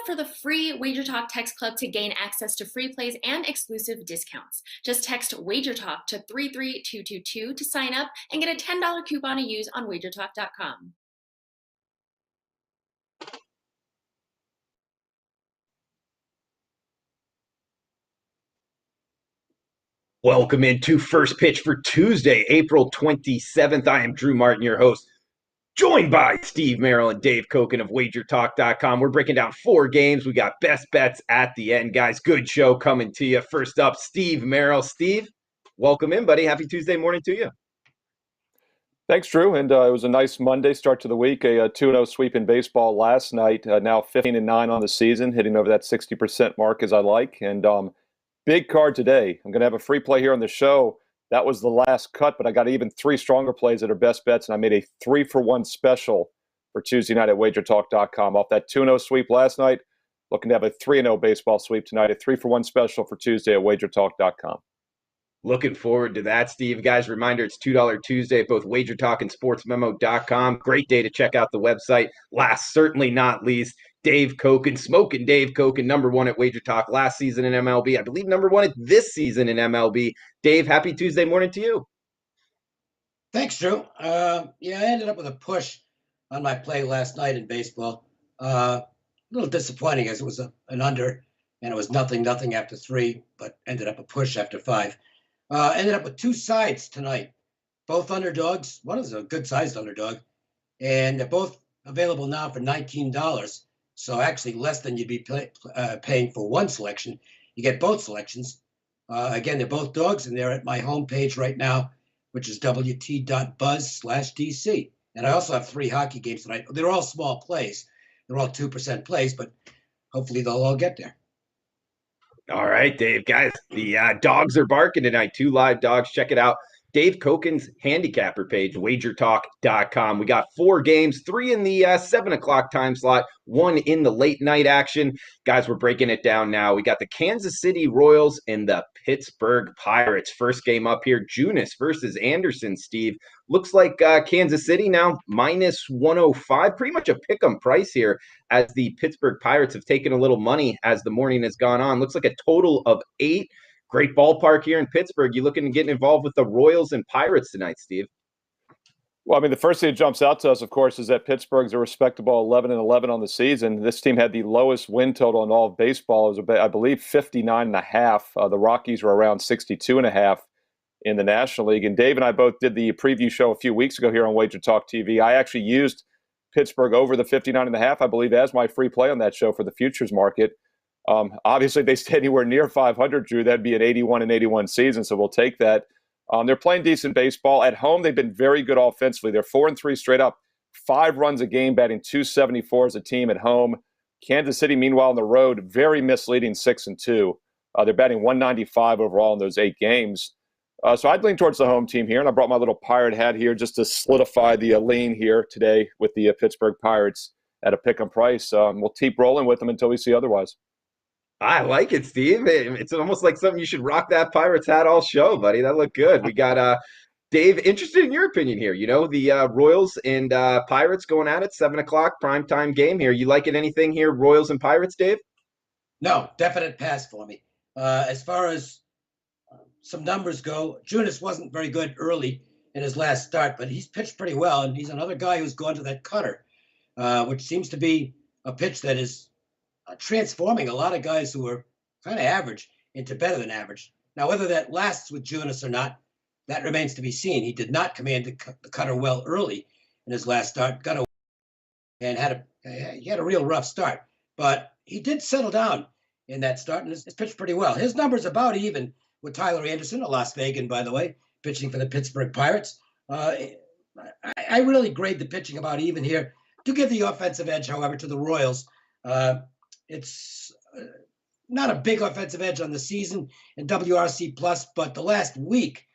for the free Wager Talk text club to gain access to free plays and exclusive discounts. Just text Wager Talk to 33222 to sign up and get a $10 coupon to use on WagerTalk.com. Welcome into First Pitch for Tuesday, April 27th. I am Drew Martin, your host, joined by Steve Merrill and Dave Koken of WagerTalk.com. We're breaking down 4 games. We got best bets at the end, guys. Good show coming to you. First up, Steve Merrill. Steve, welcome in, buddy. Happy Tuesday morning to you. Thanks, Drew. And it was a nice Monday start to the week. A 2-0 sweep in baseball last night. Now 15-9 on the season, hitting over that 60% mark as I like. And big card today. I'm going to have a free play here on the show. That was the last cut, but I got even 3 stronger plays that are best bets, and I made a 3-for-1 special for Tuesday night at WagerTalk.com. Off that 2-0 sweep last night, looking to have a 3-0 baseball sweep tonight, a 3-for-1 special for Tuesday at WagerTalk.com. Looking forward to that, Steve. Guys, reminder, it's $2 Tuesday at both WagerTalk and SportsMemo.com. Great day to check out the website. Last, certainly not least, Dave Koken, smoking Dave Koken, number 1 at Wager Talk last season in MLB. I believe number 1 at this season in MLB. Dave, happy Tuesday morning to you. Thanks, Drew. I ended up with a push on my play last night in baseball. A little disappointing as it was an under, and it was nothing after 3, but ended up a push after 5. Ended up with 2 sides tonight, both underdogs. One is a good-sized underdog, and they're both available now for $19. So actually less than you'd be paying for one selection. You get both selections. Again, they're both dogs, and they're at my homepage right now, which is wt.buzz/DC. And I also have 3 hockey games tonight. They're all small plays. They're all 2% plays, but hopefully they'll all get there. All right, Dave. Guys, the dogs are barking tonight. 2 live dogs. Check it out. Dave Koken's handicapper page, WagerTalk.com. We got 4 games, 3 in the 7 o'clock time slot, 1 in the late night action. Guys, we're breaking it down now. We got the Kansas City Royals and the Pittsburgh Pirates. First game up here, Junis versus Anderson, Steve. Looks like Kansas City now minus 105. Pretty much a pick-em price here as the Pittsburgh Pirates have taken a little money as the morning has gone on. Looks like a total of 8. Great ballpark here in Pittsburgh. You looking to get involved with the Royals and Pirates tonight, Steve? Well, I mean, the first thing that jumps out to us, of course, is that Pittsburgh's a respectable 11-11 on the season. This team had the lowest win total in all of baseball. It was, I believe, 59.5. The Rockies were around 62.5 in the National League. And Dave and I both did the preview show a few weeks ago here on Wager Talk TV. I actually used Pittsburgh over the 59.5, I believe, as my free play on that show for the futures market. Obviously, they stay anywhere near 500, Drew. That'd be an 81-81 season, so we'll take that. They're playing decent baseball. At home, they've been very good offensively. They're 4-3 straight up, 5 runs a game, batting .274 as a team at home. Kansas City, meanwhile, on the road, very misleading 6-2. They're batting .195 overall in those 8 games. So I'd lean towards the home team here, and I brought my little pirate hat here just to solidify the lean here today with the Pittsburgh Pirates at a pick-em price. We'll keep rolling with them until we see otherwise. I like it, Steve. It's almost like something you should rock that Pirates hat all show, buddy. That looked good. We got Dave, interested in your opinion here. You know, the Royals and Pirates going at it, 7 o'clock primetime game here. You liking anything here, Royals and Pirates, Dave? No, definite pass for me. As far as some numbers go, Junis wasn't very good early in his last start, but he's pitched pretty well, and he's another guy who's gone to that cutter, which seems to be a pitch that is transforming a lot of guys who are kind of average into better than average. Now, whether that lasts with Junis or not, that remains to be seen. He did not command the cutter well early in his last start, got away and he had a real rough start. But he did settle down in that start and has pitched pretty well. His number's about even with Tyler Anderson, a Las Vegan, by the way, pitching for the Pittsburgh Pirates. I really grade the pitching about even here. To give the offensive edge, however, to the Royals. It's not a big offensive edge on the season in WRC plus, but the last week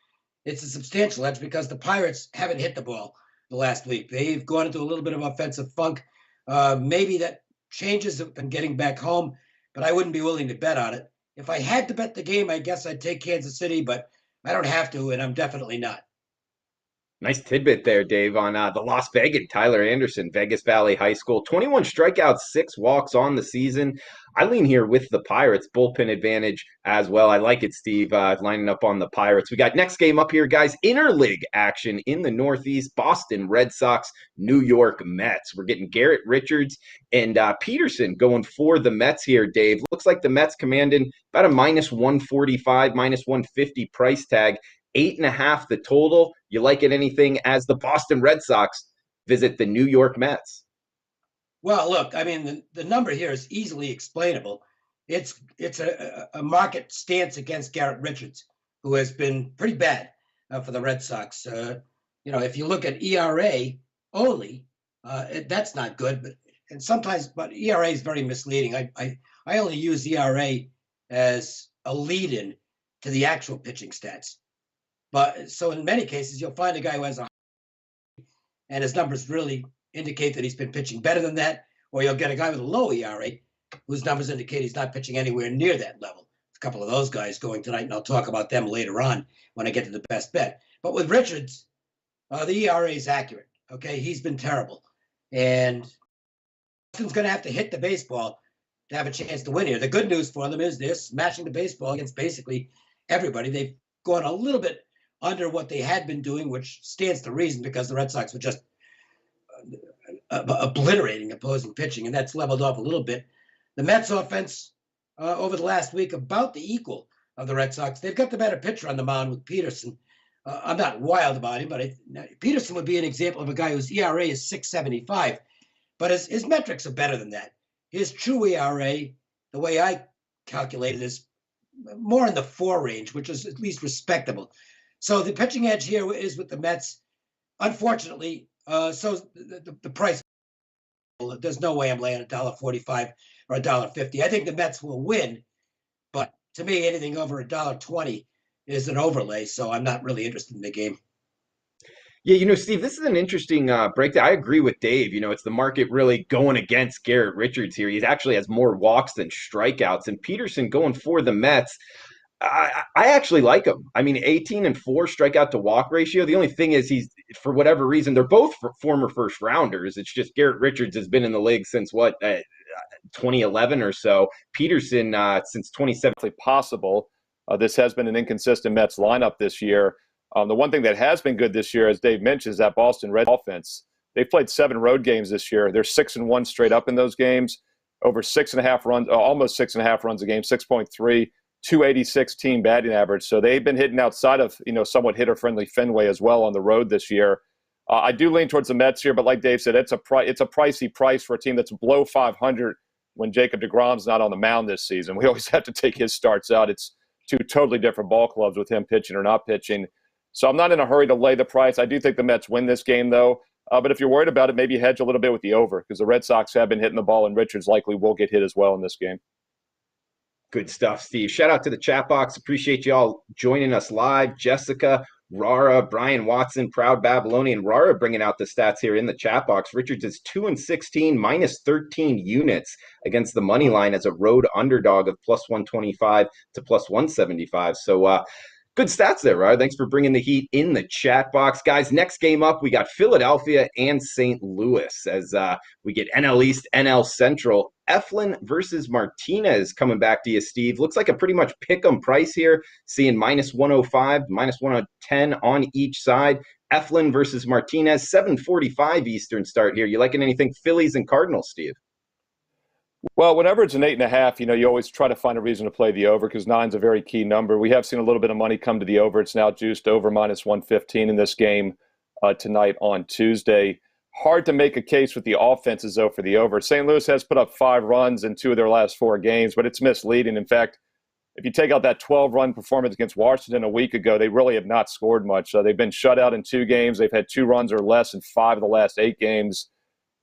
it's a substantial edge because the Pirates haven't hit the ball the last week. They've gone into a little bit of offensive funk. Maybe that changes in getting back home, but I wouldn't be willing to bet on it. If I had to bet the game, I guess I'd take Kansas City, but I don't have to, and I'm definitely not. Nice tidbit there, Dave, on the Las Vegas Tyler Anderson, Vegas Valley High School. 21 strikeouts, 6 walks on the season. I lean here with the Pirates, bullpen advantage as well. I like it, Steve, lining up on the Pirates. We got next game up here, guys. Interleague action in the Northeast. Boston Red Sox, New York Mets. We're getting Garrett Richards and Peterson going for the Mets here, Dave. Looks like the Mets commanding about a minus 145, minus 150 price tag. 8.5 the total. You like it anything as the Boston Red Sox visit the New York Mets? Well, look, I mean, the number here is easily explainable. It's a market stance against Garrett Richards, who has been pretty bad for the Red Sox. If you look at ERA only, that's not good. But ERA is very misleading. I only use ERA as a lead-in to the actual pitching stats. But so in many cases, you'll find a guy who has and his numbers really indicate that he's been pitching better than that, or you'll get a guy with a low ERA whose numbers indicate he's not pitching anywhere near that level. A couple of those guys going tonight, and I'll talk about them later on when I get to the best bet. But with Richards, the ERA is accurate. Okay, he's been terrible, and Boston's going to have to hit the baseball to have a chance to win here. The good news for them is they're smashing the baseball against basically everybody. They've gone a little bit under what they had been doing, which stands to reason because the Red Sox were just obliterating opposing pitching, and that's leveled off a little bit. The Mets offense over the last week about the equal of the Red Sox. They've got the better pitcher on the mound with Peterson. I'm not wild about him, but Peterson would be an example of a guy whose ERA is 6.75, but his metrics are better than that. His true ERA, the way I calculate it, is more in the 4 range, which is at least respectable. So the pitching edge here is with the Mets. Unfortunately, so the price, there's no way I'm laying $1.45 or $1.50. I think the Mets will win, but to me, anything over $1.20 is an overlay, so I'm not really interested in the game. Yeah, Steve, this is an interesting breakdown. I agree with Dave. It's the market really going against Garrett Richards here. He actually has more walks than strikeouts, and Peterson going for the Mets. I actually like him. I mean, 18-4 strikeout to walk ratio. The only thing is he's, for whatever reason, they're both former first rounders. It's just Garrett Richards has been in the league since 2011 or so. Peterson since 2017. Possible. This has been an inconsistent Mets lineup this year. The one thing that has been good this year, as Dave mentioned, is that Boston Red offense. They've played 7 road games this year. They're 6-1 straight up in those games. Over 6.5 runs, almost 6.5 runs a game, 6.3. 286 team batting average. So they've been hitting outside of, somewhat hitter-friendly Fenway as well on the road this year. I do lean towards the Mets here, but like Dave said, it's a pricey price for a team that's below 500 when Jacob deGrom's not on the mound this season. We always have to take his starts out. It's 2 totally different ball clubs with him pitching or not pitching. So I'm not in a hurry to lay the price. I do think the Mets win this game, though. But if you're worried about it, maybe hedge a little bit with the over because the Red Sox have been hitting the ball, and Richards likely will get hit as well in this game. Good stuff, Steve. Shout out to the chat box. Appreciate you all joining us live. Jessica, Rara, Brian Watson, Proud Babylonian. Rara bringing out the stats here in the chat box. Richards is 2-16, minus 13 units against the money line as a road underdog of plus 125 to plus 175. So good stats there, Rara. Thanks for bringing the heat in the chat box. Guys, next game up, we got Philadelphia and St. Louis as we get NL East, NL Central. Eflin versus Martinez coming back to you, Steve. Looks like a pretty much pick-em price here, seeing minus 105, minus 110 on each side. Eflin versus Martinez, 7:45 Eastern start here. You liking anything Phillies and Cardinals, Steve? Well, whenever it's an 8.5, you always try to find a reason to play the over because 9's a very key number. We have seen a little bit of money come to the over. It's now juiced over minus 115 in this game tonight on Tuesday. Hard to make a case with the offenses, though, for the over. St. Louis has put up 5 runs in 2 of their last 4 games, but it's misleading. In fact, if you take out that 12-run performance against Washington a week ago, they really have not scored much. They've been shut out in 2 games. They've had 2 runs or less in 5 of the last 8 games.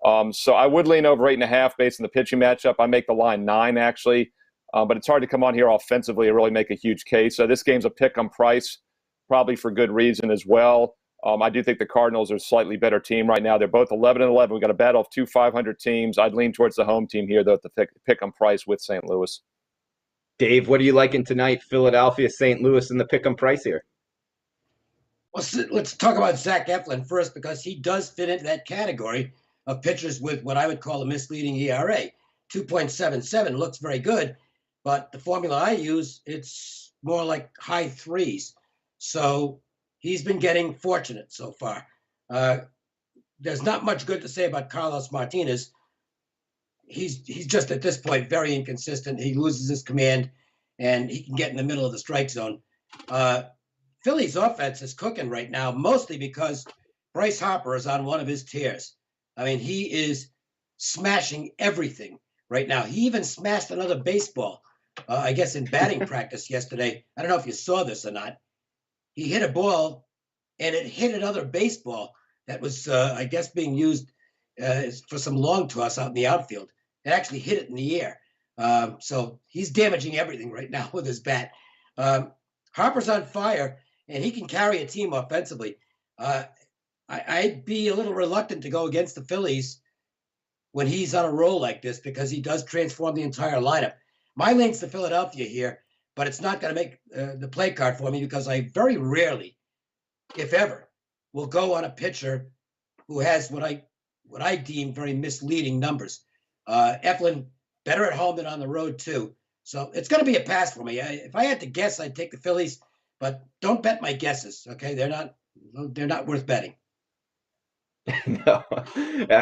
So I would lean over 8.5 based on the pitching matchup. I make the line 9, actually. But it's hard to come on here offensively and really make a huge case. So this game's a pick-em price, probably for good reason as well. I do think the Cardinals are a slightly better team right now. They're both 11-11. We've got a battle of 2 500 teams. I'd lean towards the home team here, though, at the pick-em price with St. Louis. Dave, what are you liking tonight? Philadelphia, St. Louis, and the pick-em price here? Well, let's talk about Zach Eflin first, because he does fit into that category of pitchers with what I would call a misleading ERA. 2.77 looks very good, but the formula I use, it's more like high threes. So he's been getting fortunate so far. There's not much good to say about Carlos Martinez. He's just at this point very inconsistent. He loses his command, and he can get in the middle of the strike zone. Philly's offense is cooking right now, mostly because Bryce Harper is on one of his tears. I mean, he is smashing everything right now. He even smashed another baseball, I guess, in batting practice yesterday. I don't know if you saw this or not. He hit a ball, and it hit another baseball that was, I guess, being used for some long toss out in the outfield. It actually hit it in the air. So he's damaging everything right now with his bat. Harper's on fire, and he can carry a team offensively. I'd be a little reluctant to go against the Phillies when he's on a roll like this, because he does transform the entire lineup. My link's to Philadelphia here, but it's not going to make the play card for me, because I very rarely, if ever, will go on a pitcher who has what I deem very misleading numbers. Eflin, better at home than on the road too. So it's going to be a pass for me. If I had to guess, I'd take the Phillies, but don't bet my guesses. Okay, they're not worth betting. No,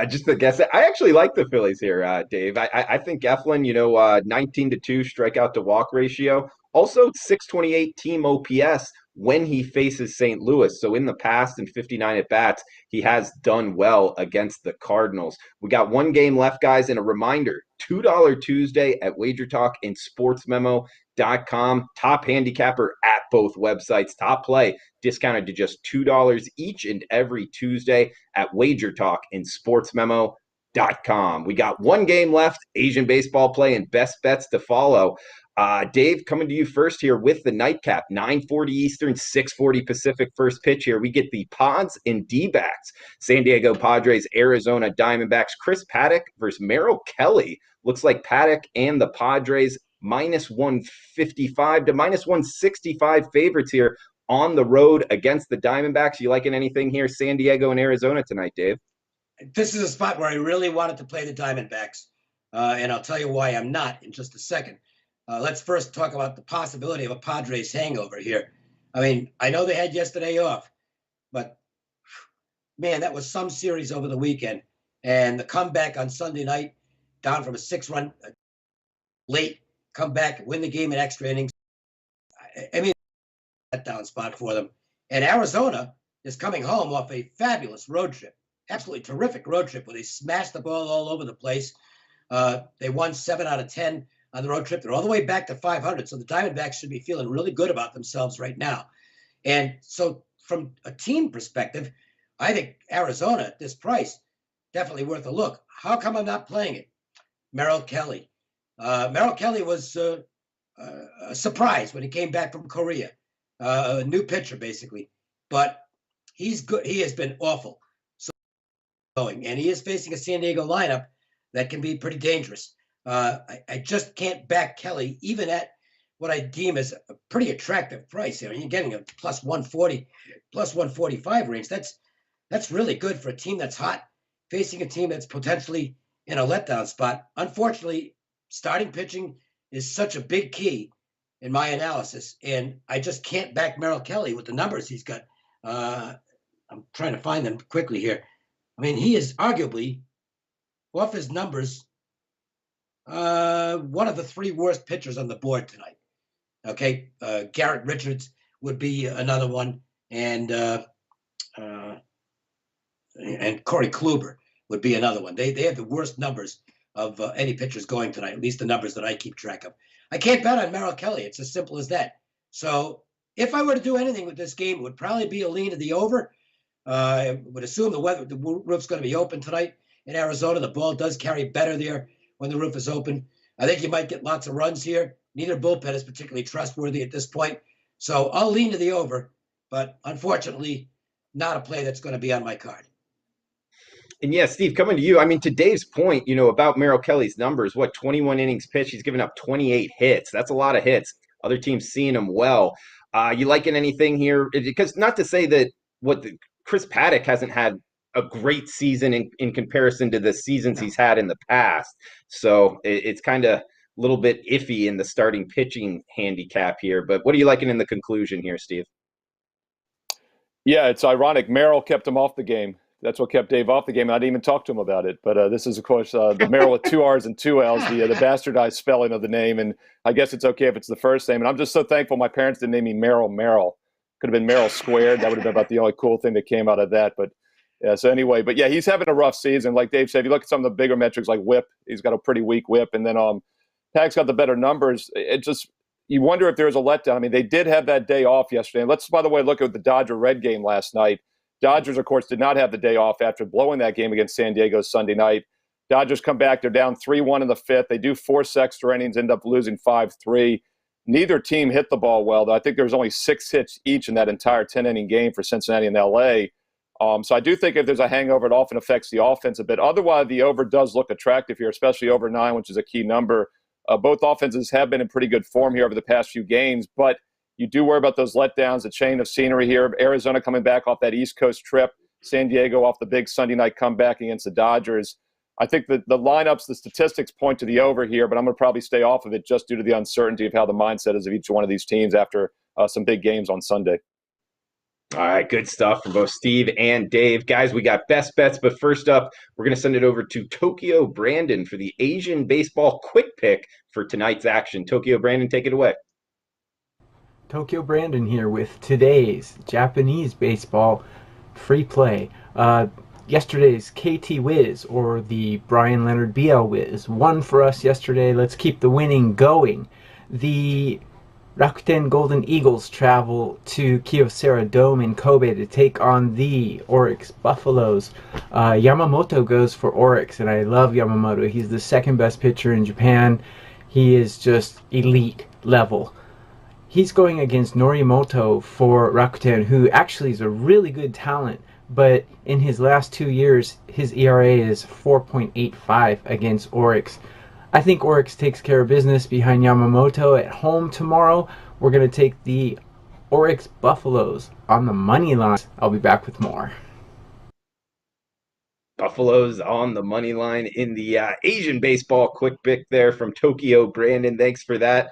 just a guess. I actually like the Phillies here, Dave. I think Eflin, 19-2 strikeout to walk ratio. Also 628 team OPS when he faces St. Louis. So in the past, in 59 at bats, he has done well against the Cardinals. We got one game left, guys, and a reminder, $2 Tuesday at WagerTalk and sportsmemo.com. Top handicapper at both websites. Top play discounted to just $2 each and every Tuesday at WagerTalk and sportsmemo.com. We got one game left, Asian baseball play and best bets to follow. Dave, coming to you first here with the nightcap, 9:40 Eastern, 6:40 Pacific first pitch here. We get the Pods and D-backs. San Diego Padres, Arizona Diamondbacks. Chris Paddock versus Merrill Kelly. Looks like Paddock and the Padres minus 155 to minus 165 favorites here on the road against the Diamondbacks. You liking anything here, San Diego and Arizona tonight, Dave? This is a spot where I really wanted to play the Diamondbacks, and I'll tell you why I'm not in just a second. Let's first talk about the possibility of a Padres hangover here. I mean, I know they had yesterday off, but man, that was some series over the weekend. And the comeback on Sunday night, down from a 6-run late, come back, win the game in extra innings. I mean, that down spot for them. And Arizona is coming home off a fabulous road trip, absolutely terrific road trip where they smashed the ball all over the place. They won 7 out of 10 on the road trip. They're all the way back to 500. So the Diamondbacks should be feeling really good about themselves right now. And so from a team perspective, I think Arizona at this price, definitely worth a look. How come I'm not playing it? Merrill Kelly. Merrill Kelly was a surprise when he came back from Korea. A new pitcher, basically. But he's good. He has been awful. And he is facing a San Diego lineup that can be pretty dangerous. I just can't back Kelly, even at what I deem as a pretty attractive price here. You're getting a plus 140, plus 145 range. That's really good for a team that's hot, facing a team that's potentially in a letdown spot. Unfortunately, starting pitching is such a big key in my analysis, and I just can't back Merrill Kelly with the numbers he's got. I'm trying to find them quickly here. I mean, he is arguably, off his numbers, one of the 3 worst pitchers on the board tonight. Okay, Garrett Richards would be another one, and Corey Kluber would be another one. They have the worst numbers of any pitchers going tonight, at least the numbers that I keep track of. I can't bet on Merrill Kelly. It's as simple as that. So if I were to do anything with this game, it would probably be a lean to the over. I would assume the roof's going to be open tonight in Arizona. The ball does carry better there when the roof is open. I think you might get lots of runs here. Neither bullpen is particularly trustworthy at this point. So I'll lean to the over, but unfortunately, not a play that's going to be on my card. And yeah, Steve, coming to you, I mean, to Dave's point, about Merrill Kelly's numbers, 21 innings pitched, he's given up 28 hits. That's a lot of hits. Other teams seeing him well. You liking anything here? Because not to say that Chris Paddock hasn't had a great season in comparison to the seasons he's had in the past. So it's kind of a little bit iffy in the starting pitching handicap here. But what are you liking in the conclusion here, Steve? Yeah, it's ironic. Merrill kept him off the game. That's what kept Dave off the game. And I didn't even talk to him about it. But this is, of course, the Merrill with 2 R's and 2 L's, the bastardized spelling of the name. And I guess it's okay if it's the first name. And I'm just so thankful my parents didn't name me Merrill. Could have been Merrill squared. That would have been about the only cool thing that came out of that. But yeah, so anyway, but yeah, he's having a rough season. Like Dave said, if you look at some of the bigger metrics like whip, he's got a pretty weak whip. And then Paddock's got the better numbers. It just, you wonder if there's a letdown. I mean, they did have that day off yesterday. And let's, by the way, look at the Dodger-Red game last night. Dodgers, of course, did not have the day off after blowing that game against San Diego Sunday night. Dodgers come back. They're down 3-1 in the fifth. They do force extra innings, end up losing 5-3. Neither team hit the ball well, though. I think there was only 6 hits each in that entire 10-inning game for Cincinnati and L.A. So I do think if there's a hangover, it often affects the offense a bit. Otherwise, the over does look attractive here, especially over 9, which is a key number. Both offenses have been in pretty good form here over the past few games, but you do worry about those letdowns, the chain of scenery here. Arizona coming back off that East Coast trip. San Diego off the big Sunday night comeback against the Dodgers. I think that the lineups, the statistics point to the over here, but I'm going to probably stay off of it just due to the uncertainty of how the mindset is of each one of these teams after some big games on Sunday. All right, good stuff from both Steve and Dave. Guys, we got best bets, but first up, we're going to send it over to Tokyo Brandon for the Asian baseball quick pick for tonight's action. Tokyo Brandon, take it away. Tokyo Brandon here with today's Japanese baseball free play. Yesterday's KT Wiz, or the Brian Leonard BL Wiz, won for us yesterday. Let's keep the winning going. The Rakuten Golden Eagles travel to Kyocera Dome in Kobe to take on the Oryx Buffaloes. Yamamoto goes for Oryx, and I love Yamamoto. He's the second best pitcher in Japan. He is just elite level. He's going against Norimoto for Rakuten, who actually is a really good talent, but in his last 2 years, his ERA is 4.85 against Oryx. I think Oryx takes care of business behind Yamamoto at home tomorrow. We're going to take the Oryx Buffaloes on the money line. I'll be back with more. Buffaloes on the money line in the Asian baseball quick pick there from Tokyo Brandon. Thanks for that.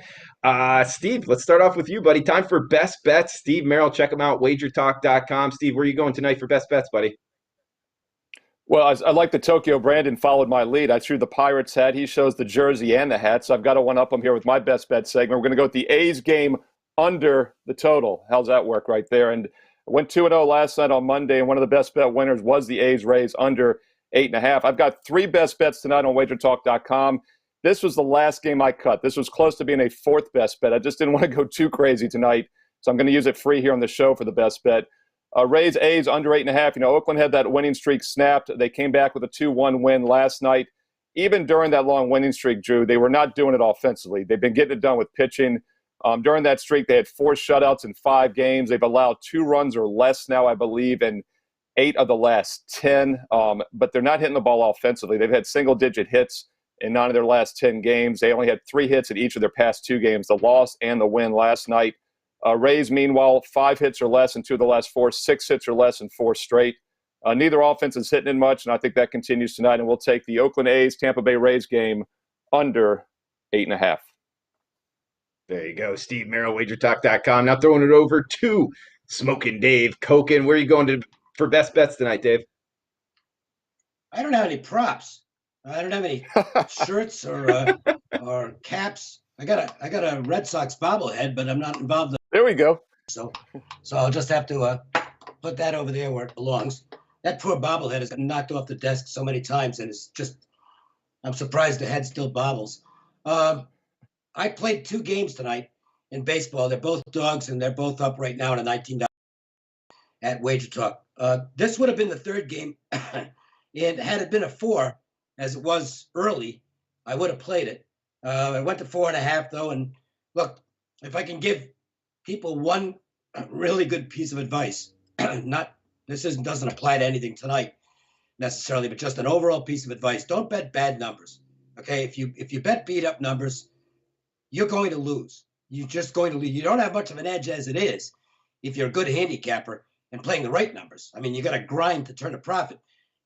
Steve, let's start off with you, buddy. Time for best bets. Steve Merrill, check them out, WagerTalk.com. Steve, where are you going tonight for best bets, buddy? Well, I like the Tokyo Brandon followed my lead. I threw the Pirates hat. He shows the jersey and the hat, so I've got to one-up him here with my best bet segment. We're going to go with the A's game under the total. How's that work right there? And I went 2-0 last night on Monday, and one of the best bet winners was the A's Rays under 8.5. I've got 3 best bets tonight on WagerTalk.com. This was the last game I cut. This was close to being a 4th best bet. I just didn't want to go too crazy tonight, so I'm going to use it free here on the show for the best bet. Rays A's under 8.5. You know, Oakland had that winning streak snapped. They came back with a 2-1 win last night. Even during that long winning streak, Drew, they were not doing it offensively. They've been getting it done with pitching. During that streak, they had 4 shutouts in 5 games. They've allowed 2 runs or less now, I believe, in 8 of the last 10. But they're not hitting the ball offensively. They've had single-digit hits in 9 of their last 10 games. They only had 3 hits in each of their past 2 games, the loss and the win last night. Rays, meanwhile, 5 hits or less in 2 of the last 4, 6 hits or less in 4 straight. Neither offense is hitting in much, and I think that continues tonight. And we'll take the Oakland A's, Tampa Bay Rays game under 8.5. There you go, Steve Merrill, WagerTalk.com. Now throwing it over to Smoking Dave Koken. Where are you going for best bets tonight, Dave? I don't have any props. I don't have any shirts or caps. I got a Red Sox bobblehead, but I'm not involved. There we go. So I'll just have to put that over there where it belongs. That poor bobblehead has gotten knocked off the desk so many times, and it's just, I'm surprised the head still bobbles. I played 2 games tonight in baseball. They're both dogs, and they're both up right now at a $19 at Wager Talk. This would have been the 3rd game, and had it been a 4, as it was early, I would have played it. I went to 4.5 though, and look, if I can give people one really good piece of advice, doesn't apply to anything tonight necessarily, but just an overall piece of advice: don't bet bad numbers. Okay, if you bet beat up numbers, you're going to lose. you're just going to lose. You don't have much of an edge as it is if you're a good handicapper and playing the right numbers. I mean, you got to grind to turn a profit.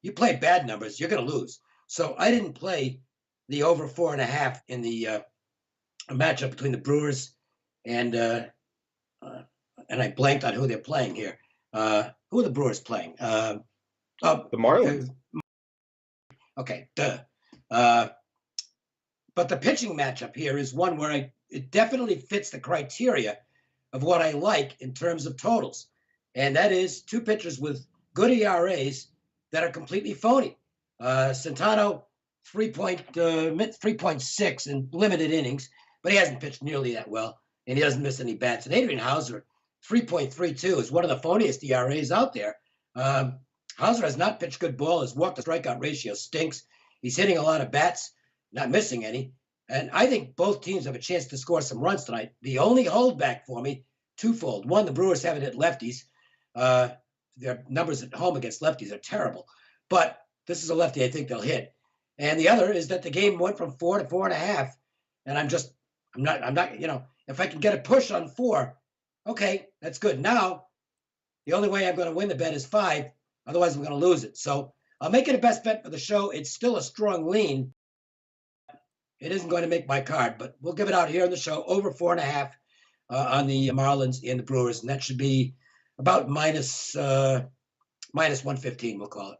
You play bad numbers, you're going to lose. So I didn't play the over 4.5 in the matchup between the Brewers and I blanked on who they're playing here. Who are the Brewers playing? The Marlins. Okay, duh. But the pitching matchup here is one where it definitely fits the criteria of what I like in terms of totals. And that is two pitchers with good ERAs that are completely phony. Centeno, 3.6 in limited innings, but he hasn't pitched nearly that well, and he doesn't miss any bats. And Adrian Hauser, 3.32 is one of the phoniest ERAs out there. Hauser has not pitched good ball. His walk to strikeout ratio stinks. He's hitting a lot of bats, not missing any. And I think both teams have a chance to score some runs tonight. The only holdback for me, twofold. One, the Brewers haven't hit lefties. Their numbers at home against lefties are terrible. But this is a lefty I think they'll hit. And the other is that the game went from 4 to 4.5. And I'm not, if I can get a push on 4, okay, that's good. Now, the only way I'm going to win the bet is 5. Otherwise, I'm going to lose it. So I'll make it a best bet for the show. It's still a strong lean. It isn't going to make my card, but we'll give it out here on the show. Over 4.5 on the Marlins and the Brewers. And that should be about minus 115, we'll call it.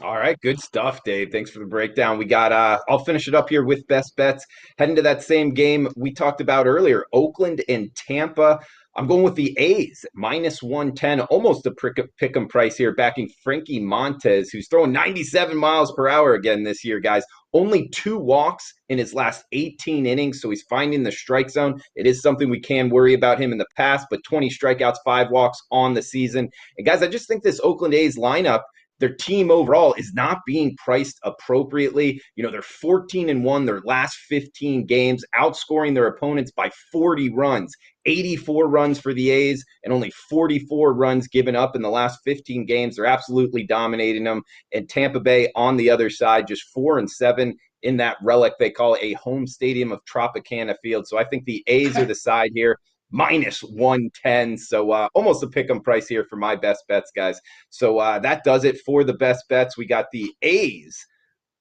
All right, good stuff, Dave. Thanks for the breakdown. We got I'll finish it up here with best bets. Heading to that same game we talked about earlier, Oakland and Tampa. I'm going with the A's, minus 110, almost a pick 'em price here, backing Frankie Montes, who's throwing 97 miles per hour again this year, guys. Only 2 walks in his last 18 innings, so he's finding the strike zone. It is something we can worry about him in the past, but 20 strikeouts, 5 walks on the season. And guys, I just think this Oakland A's lineup, their team overall is not being priced appropriately. They're 14-1 their last 15 games, outscoring their opponents by 40 runs. 84 runs for the A's and only 44 runs given up in the last 15 games. They're absolutely dominating them. And Tampa Bay on the other side, just 4-7 in that relic they call a home stadium of Tropicana Field. So I think the A's are the side here. Minus 110, so almost a pick 'em price here for my best bets, guys. So that does it for the best bets. We got the A's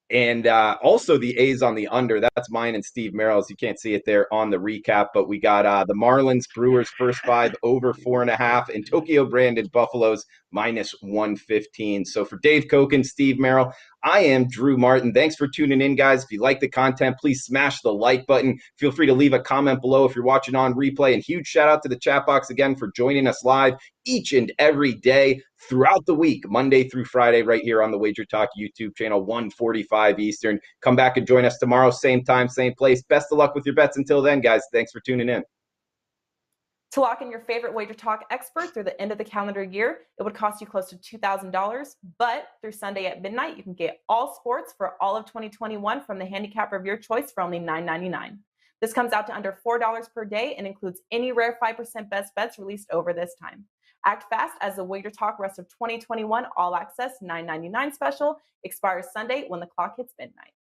and also the A's on the under. That's mine and Steve Merrill's. You can't see it there on the recap, but we got the Marlins, Brewers first 5 over 4.5, and Tokyo Branded Buffaloes minus 115. So for Dave Koken, Steve Merrill, I am Drew Martin. Thanks for tuning in, guys. If you like the content, please smash the like button. Feel free to leave a comment below if you're watching on replay. And huge shout out to the chat box again for joining us live each and every day throughout the week, Monday through Friday, right here on the Wager Talk YouTube channel, 1:45 Eastern. Come back and join us tomorrow, same time, same place. Best of luck with your bets until then, guys. Thanks for tuning in. To lock in your favorite Wager Talk expert through the end of the calendar year, it would cost you close to $2,000. But through Sunday at midnight, you can get all sports for all of 2021 from the handicapper of your choice for only $9.99. This comes out to under $4 per day and includes any rare 5% best bets released over this time. Act fast as the Wager Talk rest of 2021 all access $9.99 special expires Sunday when the clock hits midnight.